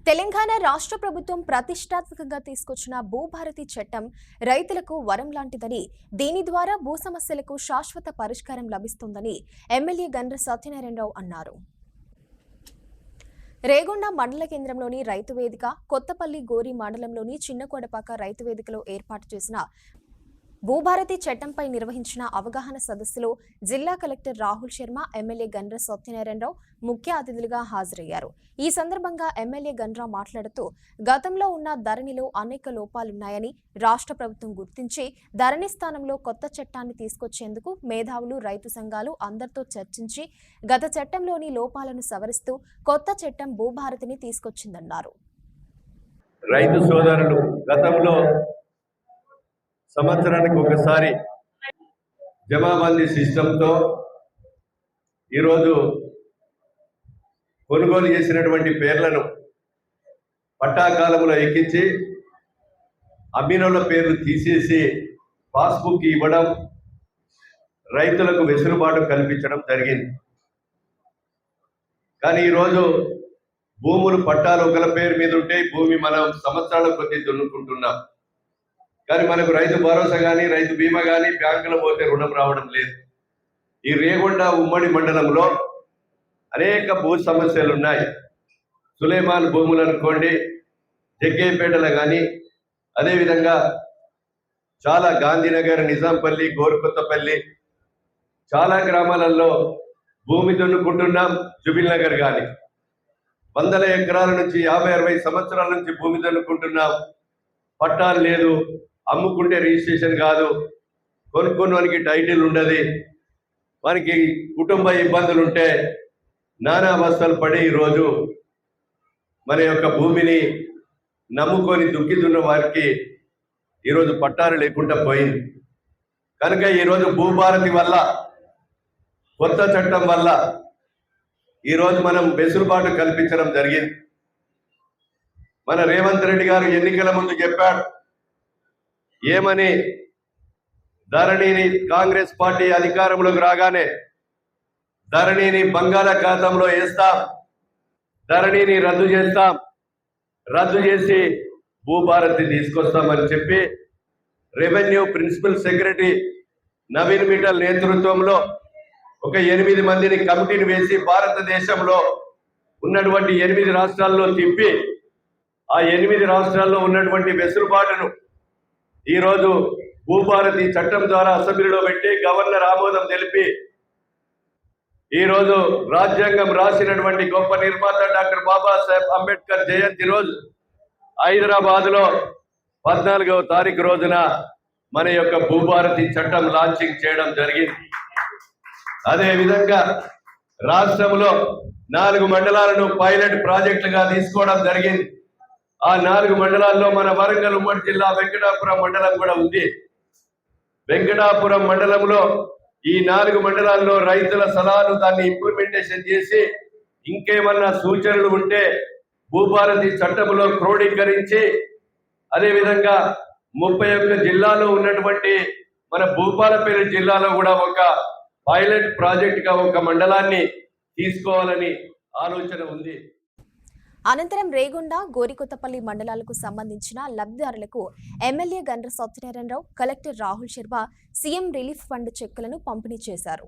తెలంగాణ రాష్ట్ర ప్రభుత్వం ప్రతిష్టాత్మకంగా తీసుకొచ్చిన భూభారతి చట్టం రైతులకు వరం లాంటిదని, దీని ద్వారా భూ సమస్యలకు శాశ్వత పరిష్కారం లభిస్తుందని ఎమ్మెల్యే గండ్ర సత్యనారాయణరావు అన్నారు. రేగొండ మండల కేంద్రంలోని రైతు వేదిక, కొత్తపల్లి గోరి మండలంలోని చిన్నకోడపాక రైతు వేదికలో ఏర్పాటు చేసిన భూభారతి చట్టంపై నిర్వహించిన అవగాహన సదస్సులో జిల్లా కలెక్టర్ రాహుల్ శర్మ, ఎమ్మెల్యే గండ్ర సత్యనారాయణరావు ముఖ్య అతిథులుగా హాజరయ్యారు. ఈ సందర్భంగా ఎమ్మెల్యే గండ్ర మాట్లాడుతూ, గతంలో ఉన్న ధరణిలో అనేక లోపాలున్నాయని రాష్ట్ర ప్రభుత్వం గుర్తించి ధరణి స్థానంలో కొత్త చట్టాన్ని తీసుకొచ్చేందుకు మేధావులు, రైతు సంఘాలు అందరితో చర్చించి గత చట్టంలోని లోపాలను సవరిస్తూ కొత్త చట్టం భూభారతిని తీసుకొచ్చిందన్నారు. రైతు సోదరులు గతంలో సంవత్సరానికి ఒకసారి జమాబందీ సిస్టంతో ఈరోజు కొనుగోలు చేసినటువంటి పేర్లను పట్టాకాలంలో ఎక్కించి అమ్మినోళ్ళ పేర్లు తీసేసి పాస్బుక్ ఇవ్వడం, రైతులకు వెసులుబాటు కల్పించడం జరిగింది. కానీ ఈరోజు భూములు పట్టాలు ఒకల పేరు మీద ఉంటే భూమి మనం సంవత్సరాల కొద్దీ దున్నుకుంటున్నాం. కానీ మనకు రైతు భరోసా కానీ రైతు బీమా కానీ బ్యాంకులో పోతే రుణం రావడం లేదు. ఈ రేగొండ ఉమ్మడి మండలంలో అనేక భూ సమస్యలు ఉన్నాయి. సులేమాన్ భూములు అనుకోండి, జగ్గేపేటలో కానీ, అదేవిధంగా చాలా గాంధీనగర్, నిజాంపల్లి, గోరుకొత్తపల్లి చాలా గ్రామాలలో భూమి దున్నుకుంటున్నాం. జుబిల్ నగర్ కానీ 100 ఎకరాల నుంచి 50-60 సంవత్సరాల నుంచి భూమి దున్నుకుంటున్నాం. పట్టాలు లేదు, అమ్ముకుంటే రిజిస్ట్రేషన్ కాదు, కొనుక్కున్నవానికి టైటిల్ ఉండదు, మనకి కుటుంబ ఇబ్బందులు ఉంటే నానా అవస్థలు పడి ఈరోజు మన యొక్క భూమిని నమ్ముకొని దుక్కిదున్న వారికి ఈరోజు పట్టాలు లేకుండా పోయింది. కనుక ఈరోజు భూభారతి వల్ల, కొత్త చట్టం వల్ల ఈరోజు మనం వెసులుబాటు కల్పించడం జరిగింది. మన రేవంత్ రెడ్డి గారు ఎన్నికల ముందు చెప్పాడు ఏమని, ధరణిని కాంగ్రెస్ పార్టీ అధికారంలోకి రాగానే ధరణిని బంగాళాఖాతంలో వేస్తాం, ధరణిని రద్దు చేస్తాం, రద్దు చేసి భూభారతి తీసుకొస్తామని చెప్పి revenue principal secretary Naveen Mittal నేతృత్వంలో ఒక 8 మందిని కమిటీని వేసి భారతదేశంలో ఉన్నటువంటి 8 రాష్ట్రాల్లో తిప్పి ఆ 8 రాష్ట్రాల్లో ఉన్నటువంటి వెసులుబాటును ఈరోజు భూభారతి చట్టం ద్వారా అసెంబ్లీలో పెట్టి గవర్నర్ ఆమోదం తెలిపి ఈరోజు రాజ్యాంగం రాసినటువంటి గొప్ప నిర్మాత డాక్టర్ బాబాసాహెబ్ అంబేద్కర్ జయంతి రోజు హైదరాబాద్లో 14వ తారీఖు రోజున మన యొక్క భూభారతి చట్టం లాంచింగ్ చేయడం జరిగింది. అదేవిధంగా రాష్ట్రంలో 4 మండలాలను పైలట్ ప్రాజెక్టులుగా తీసుకోవడం జరిగింది. ఆ 4 మండలాల్లో మన వరంగల్ ఉమ్మడి జిల్లా వెంకటాపురం మండలం కూడా ఉంది. వెంకటాపురం మండలంలో ఈ 4 మండలాల్లో రైతుల సలహాలు దాన్ని ఇంప్లిమెంటేషన్ చేసి ఇంకేమన్నా సూచనలు ఉంటే భూభారతి చట్టంలో క్రోడీకరించి, అదేవిధంగా 31 జిల్లాలో ఉన్నటువంటి మన భూపాలపల్లి జిల్లాలో కూడా ఒక పైలట్ ప్రాజెక్ట్ గా ఒక మండలాన్ని తీసుకోవాలని ఆలోచన ఉంది. అనంతరం రేగొండ, గోరికొత్తపల్లి మండలాలకు సంబంధించిన లబ్ధిదారులకు MLA Gandra Satyanarayana Rao, collector Rahul Sharma CM relief fund చెక్కులను పంపిణీ చేశారు.